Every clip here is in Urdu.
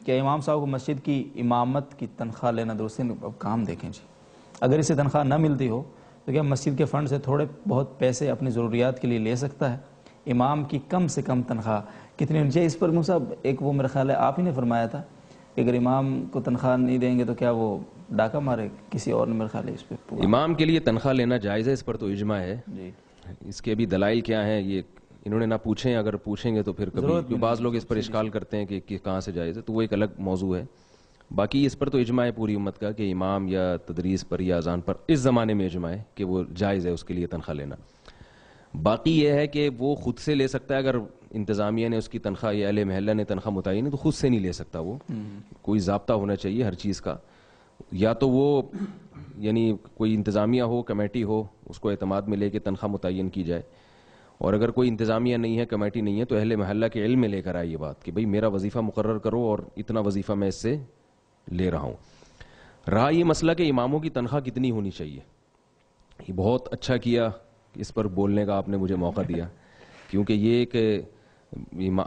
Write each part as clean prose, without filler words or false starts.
کہ امام صاحب کو مسجد کی امامت کی تنخواہ لینا درست نہیں. اب کام دیکھیں جی, اگر اسے تنخواہ نہ ملتی ہو تو کیا مسجد کے فنڈ سے تھوڑے بہت پیسے اپنی ضروریات کے لیے لے سکتا ہے؟ امام کی کم سے کم تنخواہ کتنی ہونی چاہیے؟ اس پر صاحب ایک وہ میرا خیال ہے آپ ہی نے فرمایا تھا کہ اگر امام کو تنخواہ نہیں دیں گے تو کیا وہ ڈاکہ مارے, کسی اور نے میرا خیال ہے اس پہ. امام کے لیے تنخواہ لینا جائز ہے, اس پر تو اجماع ہے جی. اس کے بھی دلائل کیا ہیں یہ انہوں نے نہ پوچھیں, اگر پوچھیں گے تو پھر کبھی بعض لوگ اس پر اشکال کرتے ہیں کہ کہاں سے جائز ہے, تو وہ ایک الگ موضوع ہے. باقی اس پر تو اجماع ہے پوری امت کا کہ امام یا تدریس پر یا اذان پر اس زمانے میں اجماع ہے کہ وہ جائز ہے اس کے لیے تنخواہ لینا. باقی یہ ہے کہ وہ خود سے لے سکتا ہے, اگر انتظامیہ نے اس کی تنخواہ یا اہل محلہ نے تنخواہ متعین ہے تو خود سے نہیں لے سکتا. وہ کوئی ضابطہ ہونا چاہیے ہر چیز کا, یا تو وہ یعنی کوئی انتظامیہ ہو, کمیٹی ہو, اس کو اعتماد میں لے کے تنخواہ متعین کی جائے, اور اگر کوئی انتظامیہ نہیں ہے, کمیٹی نہیں ہے, تو اہل محلہ کے علم میں لے کر آئے یہ بات کہ بھئی میرا وظیفہ مقرر کرو اور اتنا وظیفہ میں اس سے لے رہا ہوں. رہا یہ مسئلہ کہ اماموں کی تنخواہ کتنی ہونی چاہیے, یہ بہت اچھا کیا اس پر بولنے کا آپ نے مجھے موقع دیا, کیونکہ یہ ایک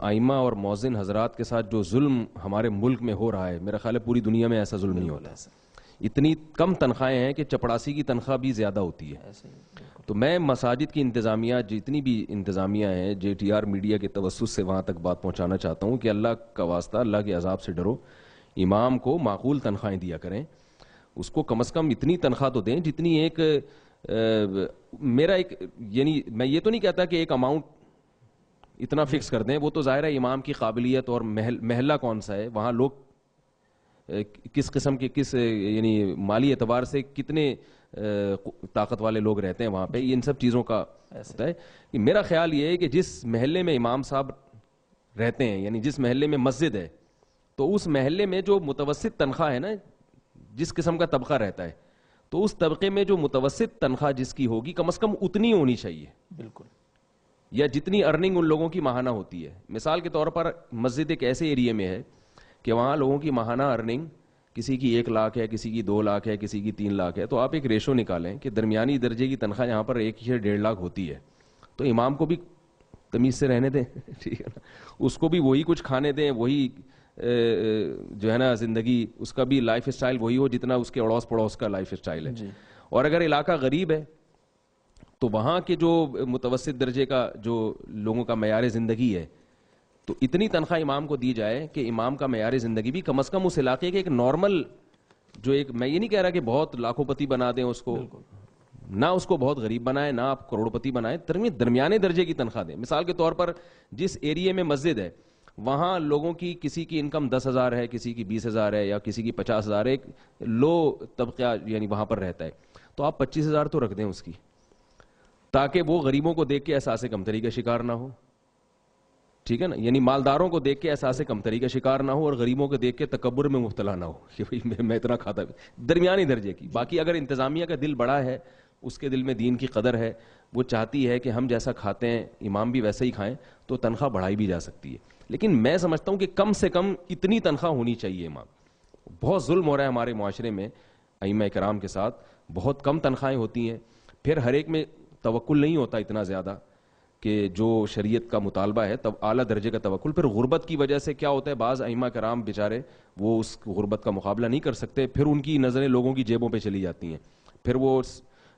ائمہ اور مؤذن حضرات کے ساتھ جو ظلم ہمارے ملک میں ہو رہا ہے, میرا خیال ہے پوری دنیا میں ایسا ظلم نہیں ہوتا. اتنی کم تنخواہیں ہیں کہ چپڑاسی کی تنخواہ بھی زیادہ ہوتی ہے. تو میں مساجد کی انتظامیہ, جتنی بھی انتظامیہ ہیں, جے ٹی آر میڈیا کے توسط سے وہاں تک بات پہنچانا چاہتا ہوں کہ اللہ کا واسطہ, اللہ کے عذاب سے ڈرو, امام کو معقول تنخواہیں دیا کریں, اس کو کم از کم اتنی تنخواہ تو دیں جتنی ایک میرا ایک یعنی میں یہ تو نہیں کہتا کہ ایک اماؤنٹ اتنا فکس کر دیں, وہ تو ظاہر ہے امام کی قابلیت اور محلہ کون سا ہے, وہاں لوگ کس قسم کے کس یعنی مالی اعتبار سے کتنے طاقت والے لوگ رہتے ہیں وہاں پہ, ان سب چیزوں کا ہوتا ہے. میرا خیال یہ ہے کہ جس محلے میں امام صاحب رہتے ہیں, یعنی جس محلے میں مسجد ہے, تو اس محلے میں جو متوسط تنخواہ ہے نا, جس قسم کا طبقہ رہتا ہے, تو اس طبقے میں جو متوسط تنخواہ جس کی ہوگی کم از کم اتنی ہونی چاہیے. بالکل. یا جتنی ارننگ ان لوگوں کی ماہانہ ہوتی ہے. مثال کے طور پر مسجد ایک ایسے ایریے میں ہے کہ وہاں لوگوں کی ماہانہ ارننگ کسی کی 1 لاکھ ہے, کسی کی 2 لاکھ ہے, کسی کی 3 لاکھ ہے, تو آپ ایک ریشو نکالیں کہ درمیانی درجے کی تنخواہ یہاں پر 1 سے 1.5 لاکھ ہوتی ہے, تو امام کو بھی تمیز سے رہنے دیں, ٹھیک ہے نا, اس کو بھی وہی کچھ کھانے دیں, وہی جو ہے نا زندگی, اس کا بھی لائف اسٹائل وہی ہو جتنا اس کے اڑوس پڑوس کا لائف اسٹائل ہے. اور اگر علاقہ غریب ہے تو وہاں کے جو متوسط درجے کا جو لوگوں کا معیار زندگی ہے, تو اتنی تنخواہ امام کو دی جائے کہ امام کا معیار زندگی بھی کم از کم اس علاقے کے ایک نارمل, جو ایک, میں یہ نہیں کہہ رہا کہ بہت لاکھوں پتی بنا دیں اس کو, نہ اس کو بہت غریب بنائیں, نہ آپ کروڑ پتی بنائیں, درمیانے درجے کی تنخواہ دیں. مثال کے طور پر جس ایریے میں مسجد ہے وہاں لوگوں کی کسی کی انکم 10,000 ہے, کسی کی 20,000 ہے, یا کسی کی 50,000 ہے, ایک لو طبقہ یعنی وہاں پر رہتا ہے, تو آپ 25,000 تو رکھ دیں اس کی, تاکہ وہ غریبوں کو دیکھ کے احساس کمتری کا شکار نہ ہو, ٹھیک ہے نا, یعنی مالداروں کو دیکھ کے احساس کمتری کا شکار نہ ہو, اور غریبوں کو دیکھ کے تکبر میں مبتلا نہ ہو کہ میں اتنا کھاتا, درمیانی درجے کی. باقی اگر انتظامیہ کا دل بڑا ہے, اس کے دل میں دین کی قدر ہے, وہ چاہتی ہے کہ ہم جیسا کھاتے ہیں امام بھی ویسے ہی کھائیں, تو تنخواہ بڑھائی بھی جا سکتی ہے. لیکن میں سمجھتا ہوں کہ کم سے کم اتنی تنخواہ ہونی چاہیے. امام بہت ظلم ہو رہا ہے ہمارے معاشرے میں ائمہ کرام کے ساتھ, بہت کم تنخواہیں ہوتی ہیں, پھر ہر ایک میں توکل نہیں ہوتا اتنا زیادہ کہ جو شریعت کا مطالبہ ہے, تب اعلیٰ درجے کا توکل. پھر غربت کی وجہ سے کیا ہوتا ہے, بعض ائمہ کرام بیچارے وہ اس غربت کا مقابلہ نہیں کر سکتے, پھر ان کی نظریں لوگوں کی جیبوں پہ چلی جاتی ہیں, پھر وہ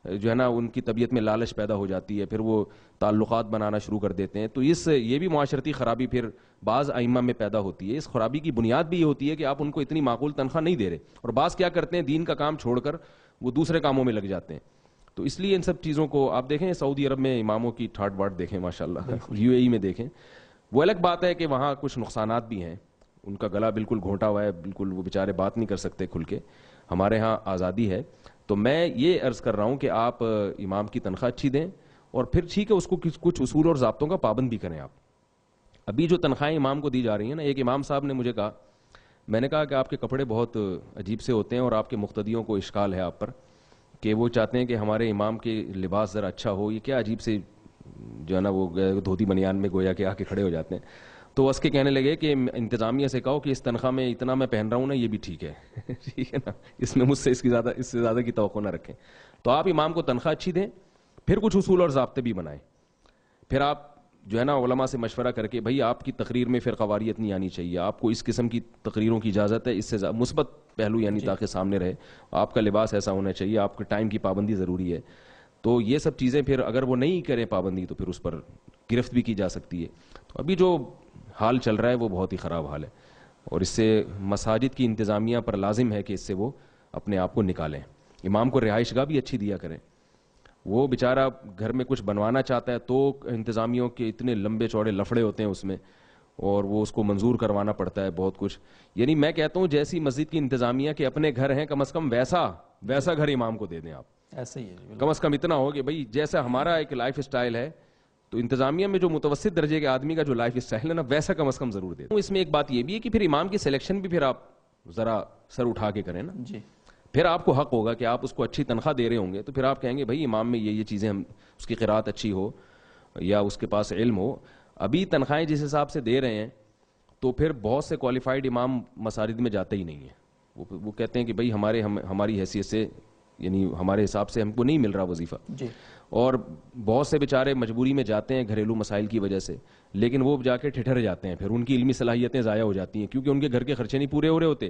جو ہے نا ان کی طبیعت میں لالچ پیدا ہو جاتی ہے, پھر وہ تعلقات بنانا شروع کر دیتے ہیں. تو یہ بھی معاشرتی خرابی پھر بعض ائمہ میں پیدا ہوتی ہے. اس خرابی کی بنیاد بھی یہ ہوتی ہے کہ آپ ان کو اتنی معقول تنخواہ نہیں دے رہے, اور بعض کیا کرتے ہیں, دین کا کام چھوڑ کر وہ دوسرے کاموں میں لگ جاتے ہیں. تو اس لیے ان سب چیزوں کو آپ دیکھیں, سعودی عرب میں اماموں کی ٹھاٹ باٹ دیکھیں ماشاءاللہ, یو اے ای میں دیکھیں, وہ الگ بات ہے کہ وہاں کچھ نقصانات بھی ہیں, ان کا گلا بالکل گھونٹا ہوا ہے, بالکل وہ بیچارے بات نہیں کر سکتے کھل کے. ہمارے ہاں آزادی ہے. تو میں یہ عرض کر رہا ہوں کہ آپ امام کی تنخواہ اچھی دیں, اور پھر ٹھیک ہے اس کو کچھ اصول اور ضابطوں کا پابند بھی کریں. آپ ابھی جو تنخواہیں امام کو دی جا رہی ہیں نا, ایک امام صاحب نے مجھے کہا, میں نے کہا کہ آپ کے کپڑے بہت عجیب سے ہوتے ہیں اور آپ کے مقتدیوں کو اشکال ہے آپ پر, کہ وہ چاہتے ہیں کہ ہمارے امام کے لباس ذرا اچھا ہو, یہ کیا عجیب سے جو ہے نا وہ دھوتی بنیان میں گویا کہ آ کے کھڑے ہو جاتے ہیں. تو اس کے کہنے لگے کہ انتظامیہ سے کہو کہ اس تنخواہ میں اتنا میں پہن رہا ہوں نا, یہ بھی ٹھیک ہے, ٹھیک ہے نا, اس میں مجھ سے اس سے زیادہ کی توقع نہ رکھیں. تو آپ امام کو تنخواہ اچھی دیں, پھر کچھ اصول اور ضابطے بھی بنائیں. پھر آپ جو ہے نا علماء سے مشورہ کر کے بھائی آپ کی تقریر میں فرقہ واریت نہیں آنی چاہیے, آپ کو اس قسم کی تقریروں کی اجازت ہے, اس سے مثبت پہلو یعنی تاکہ سامنے رہے, آپ کا لباس ایسا ہونا چاہیے, آپ کے ٹائم کی پابندی ضروری ہے. تو یہ سب چیزیں پھر اگر وہ نہیں کریں پابندی تو پھر اس پر گرفت بھی کی جا سکتی ہے. تو ابھی جو حال چل رہا ہے وہ بہت ہی خراب حال ہے, اور اس سے مساجد کی انتظامیہ پر لازم ہے کہ اس سے وہ اپنے آپ کو نکالیں. امام کو رہائش گاہ بھی اچھی دیا کریں. وہ بیچارہ گھر میں کچھ بنوانا چاہتا ہے تو انتظامیوں کے اتنے لمبے چوڑے لفڑے ہوتے ہیں اس میں, اور وہ اس کو منظور کروانا پڑتا ہے بہت کچھ. یعنی میں کہتا ہوں جیسی مسجد کی انتظامیہ کے اپنے گھر ہیں, کم از کم ویسا گھر امام کو دے دیں آپ. ایسے ہی ہے, کم از کم اتنا ہو کہ بھائی جیسا ہمارا ایک لائف اسٹائل ہے تو انتظامیہ میں جو متوسط درجے کے آدمی کا جو لائف اسٹائل ہے نا ویسا کم از کم ضرور دے دیں. اس میں ایک بات یہ بھی ہے کہ پھر امام کی سلیکشن بھی پھر آپ ذرا سر اٹھا کے کریں نا. جی پھر آپ کو حق ہوگا کہ آپ اس کو اچھی تنخواہ دے رہے ہوں گے تو پھر آپ کہیں گے بھائی امام میں یہ چیزیں, ہم اس کی قرات اچھی ہو یا اس کے پاس علم ہو. ابھی تنخواہیں جس حساب سے دے رہے ہیں تو پھر بہت سے کوالیفائڈ امام مساجد میں جاتے ہی نہیں ہیں. وہ کہتے ہیں کہ بھائی ہماری حیثیت سے یعنی ہمارے حساب سے ہم کو نہیں مل رہا وظیفہ. جی. اور بہت سے بیچارے مجبوری میں جاتے ہیں گھریلو مسائل کی وجہ سے, لیکن وہ جا کے ٹھٹر جاتے ہیں, پھر ان کی علمی صلاحیتیں ضائع ہو جاتی ہیں کیونکہ ان کے گھر کے خرچے نہیں پورے ہو رہے ہوتے.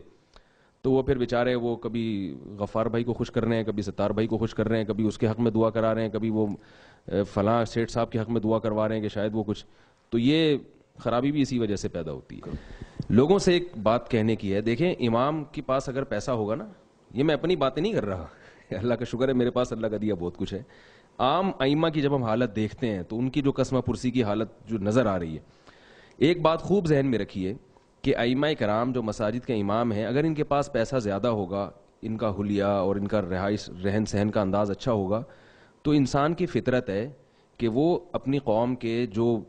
تو وہ پھر بیچارے وہ کبھی غفار بھائی کو خوش کر رہے ہیں, کبھی ستار بھائی کو خوش کر رہے ہیں, کبھی اس کے حق میں دعا کرا رہے ہیں, کبھی وہ فلاں سیٹھ صاحب کے حق میں دعا کروا رہے ہیں کہ شاید وہ کچھ. تو یہ خرابی بھی اسی وجہ سے پیدا ہوتی ہے. لوگوں سے ایک بات کہنے کی ہے, دیکھیں امام کے پاس اگر پیسہ ہوگا نا, یہ میں اپنی باتیں نہیں کر رہا, اللہ کا شکر ہے میرے پاس اللہ کا دیا بہت کچھ ہے. عام ائمہ کی جب ہم حالت دیکھتے ہیں تو ان کی جو قسمہ پرسی کی حالت جو نظر آ رہی ہے, ایک بات خوب ذہن میں رکھیے کہ ائمہ کرام جو مساجد کے امام ہیں, اگر ان کے پاس پیسہ زیادہ ہوگا, ان کا حلیہ اور ان کا رہن سہن کا انداز اچھا ہوگا, تو انسان کی فطرت ہے کہ وہ اپنی قوم کے جو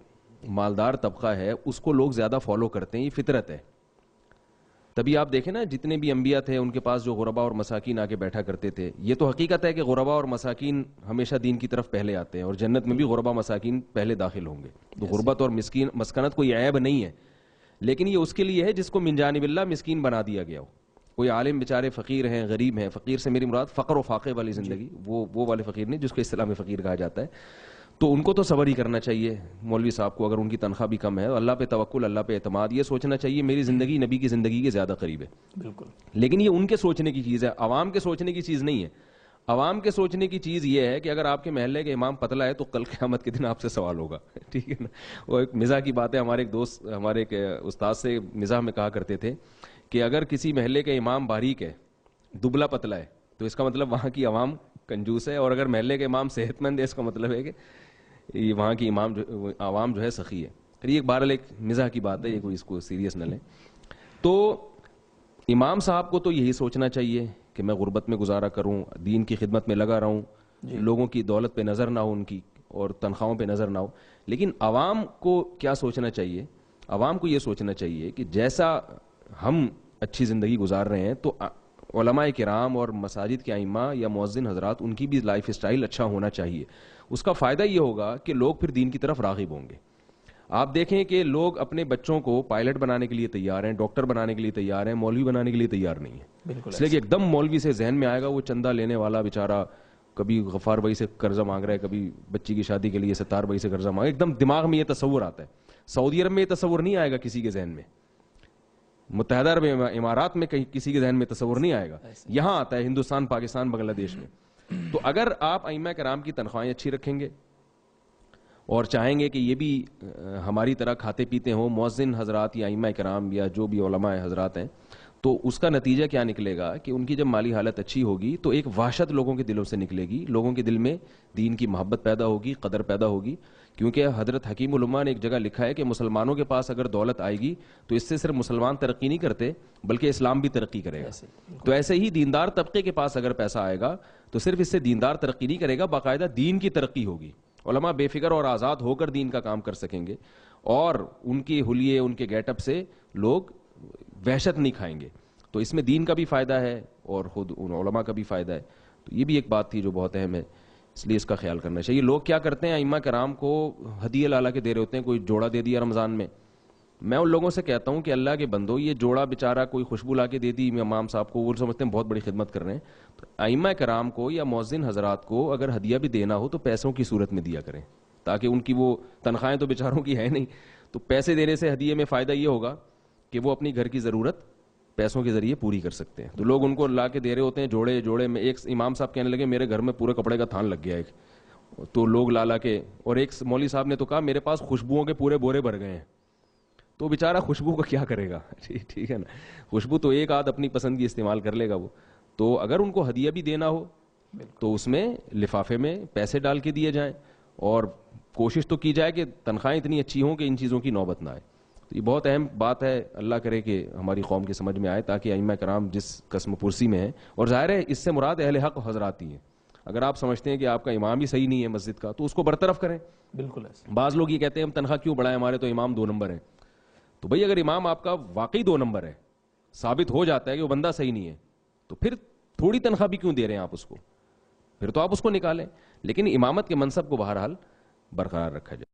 مالدار طبقہ ہے اس کو لوگ زیادہ فالو کرتے ہیں, یہ فطرت ہے. تبھی آپ دیکھیں نا جتنے بھی انبیاء تھے ان کے پاس جو غربا اور مساکین آ کے بیٹھا کرتے تھے. یہ تو حقیقت ہے کہ غربا اور مساکین ہمیشہ دین کی طرف پہلے آتے ہیں, اور جنت میں بھی غربا مساکین پہلے داخل ہوں گے. تو غربت اور مسکنت کوئی عیب نہیں ہے, لیکن یہ اس کے لیے ہے جس کو من جانب اللہ مسکین بنا دیا گیا ہو. کوئی عالم بیچارے فقیر ہیں, غریب ہیں, فقیر سے میری مراد فقر و فاقے والی زندگی, وہ والے فقیر نہیں جس کو اصطلاح میں فقیر کہا جاتا ہے. تو ان کو تو صبر ہی کرنا چاہیے. مولوی صاحب کو اگر ان کی تنخواہ بھی کم ہے, اللہ پہ توکل, اللہ پہ اعتماد, یہ سوچنا چاہیے میری زندگی نبی کی زندگی کے زیادہ قریب ہے. بالکل. لیکن یہ ان کے سوچنے کی چیز ہے, عوام کے سوچنے کی چیز نہیں ہے. عوام کے سوچنے کی چیز یہ ہے کہ اگر آپ کے محلے کے امام پتلا ہے تو کل قیامت کے دن آپ سے سوال ہوگا. ٹھیک ہے نا. وہ ایک مزاح کی بات ہے, ہمارے ایک دوست ہمارے ایک استاد سے مزاح میں کہا کرتے تھے کہ اگر کسی محلے کے امام باریک ہے, دبلا پتلا ہے, تو اس کا مطلب وہاں کی عوام کنجوس ہے, اور اگر محلے کے امام صحت مند ہے اس کا مطلب ہے کہ وہاں کی عوام جو ہے سخی ہے. یہ بہرحال ایک مزاح کی بات ہے, یہ کوئی اس کو سیریس نہ لیں. تو امام صاحب کو تو یہی سوچنا چاہیے کہ میں غربت میں گزارا کروں, دین کی خدمت میں لگا رہوں, لوگوں کی دولت پہ نظر نہ ہو ان کی, اور تنخواہوں پہ نظر نہ ہو. لیکن عوام کو کیا سوچنا چاہیے؟ عوام کو یہ سوچنا چاہیے کہ جیسا ہم اچھی زندگی گزار رہے ہیں تو علماء کرام اور مساجد کے ائمہ یا مؤذن حضرات ان کی بھی لائف اسٹائل اچھا ہونا چاہیے. اس کا فائدہ یہ ہوگا کہ لوگ پھر دین کی طرف راغب ہوں گے. آپ دیکھیں کہ لوگ اپنے بچوں کو پائلٹ بنانے کے لیے تیار ہیں, ڈاکٹر بنانے کے لیے تیار ہیں, مولوی بنانے کے لیے تیار نہیں ہیں. اس لیے کہ ایک دم مولوی سے ذہن میں آئے گا وہ چندہ لینے والا بیچارہ, کبھی غفار بھائی سے قرضہ مانگ رہا ہے, کبھی بچی کی شادی کے لیے ستار بھائی سے قرضہ مانگ رہا ہے. ایک دم دماغ میں یہ تصور آتا ہے. سعودی عرب میں یہ تصور نہیں آئے گا کسی کے ذہن میں, متحدہ عرب امارات میں کہیں کسی کے ذہن میں تصور نہیں آئے گا. یہاں آتا ہے ہندوستان, پاکستان, بنگلہ دیش میں. تو اگر آپ ائمہ کرام کی تنخواہیں اچھی رکھیں گے اور چاہیں گے کہ یہ بھی ہماری طرح کھاتے پیتے ہوں, مؤذن حضرات یا ائمہ کرام یا جو بھی علماء حضرات ہیں, تو اس کا نتیجہ کیا نکلے گا کہ ان کی جب مالی حالت اچھی ہوگی تو ایک وحشت لوگوں کے دلوں سے نکلے گی, لوگوں کے دل میں دین کی محبت پیدا ہوگی, قدر پیدا ہوگی. کیونکہ حضرت حکیم الامہ نے ایک جگہ لکھا ہے کہ مسلمانوں کے پاس اگر دولت آئے گی تو اس سے صرف مسلمان ترقی نہیں کرتے بلکہ اسلام بھی ترقی کرے گا. تو ایسے ہی دیندار طبقے کے پاس اگر پیسہ آئے گا تو صرف اس سے دیندار ترقی نہیں کرے گا, باقاعدہ دین کی ترقی ہوگی. علماء بے فکر اور آزاد ہو کر دین کا کام کر سکیں گے, اور ان کے حلیے, ان کے گیٹ اپ سے لوگ وحشت نہیں کھائیں گے. تو اس میں دین کا بھی فائدہ ہے اور خود ان علماء کا بھی فائدہ ہے. تو یہ بھی ایک بات تھی جو بہت اہم ہے, اس لیے اس کا خیال کرنا چاہیے. لوگ کیا کرتے ہیں, ائمہ کرام کو ہدیے لالا کے دے رہے ہوتے ہیں, کوئی جوڑا دے دیا رمضان میں. میں ان لوگوں سے کہتا ہوں کہ اللہ کے بندو, یہ جوڑا بیچارہ کوئی خوشبو لا کے دے دی امام صاحب کو, وہ سمجھتے ہیں بہت بڑی خدمت کر رہے ہیں. تو ائمہ کرام کو یا مؤذن حضرات کو اگر ہدیہ بھی دینا ہو تو پیسوں کی صورت میں دیا کریں, تاکہ ان کی وہ تنخواہیں تو بیچاروں کی ہے نہیں. تو پیسے دینے سے ہدیے میں فائدہ یہ ہوگا کہ وہ اپنی گھر کی ضرورت پیسوں کے ذریعے پوری کر سکتے ہیں. تو لوگ ان کو لا کے دے رہے ہوتے ہیں جوڑے جوڑے میں. ایک امام صاحب کہنے لگے میرے گھر میں پورے کپڑے کا تھان لگ گیا ایک, تو لوگ لا کے, اور ایک مولوی صاحب نے تو کہا میرے پاس خوشبوؤں کے پورے بورے بھر گئے ہیں. تو بیچارہ خوشبو کا کیا کرے گا, ٹھیک ہے نا, خوشبو تو ایک آدھ اپنی پسند کی استعمال کر لے گا وہ. تو اگر ان کو ہدیہ بھی دینا ہو تو اس میں لفافے میں پیسے ڈال کے دیے جائیں, اور کوشش تو کی جائے کہ تنخواہیں اتنی اچھی ہوں کہ ان چیزوں کی نوبت نہ آئے. تو یہ بہت اہم بات ہے, اللہ کرے کہ ہماری قوم کی سمجھ میں آئے, تاکہ ائمہ کرام جس قسم پرسی میں ہیں, اور ظاہر ہے اس سے مراد اہل حق حضرات ہی ہیں. اگر آپ سمجھتے ہیں کہ آپ کا امام ہی صحیح نہیں ہے مسجد کا, تو اس کو برطرف کریں. بالکل ایسا. بعض لوگ یہ کہتے ہیں ہم تنخواہ کیوں بڑھائیں, ہمارے تو امام 2 نمبر ہیں. تو بھئی اگر امام آپ کا واقعی 2 نمبر ہے, ثابت ہو جاتا ہے کہ وہ بندہ صحیح نہیں ہے, تو پھر تھوڑی تنخواہ بھی کیوں دے رہے ہیں آپ اس کو, پھر تو آپ اس کو نکالیں. لیکن امامت کے منصب کو بہرحال برقرار رکھا جائے.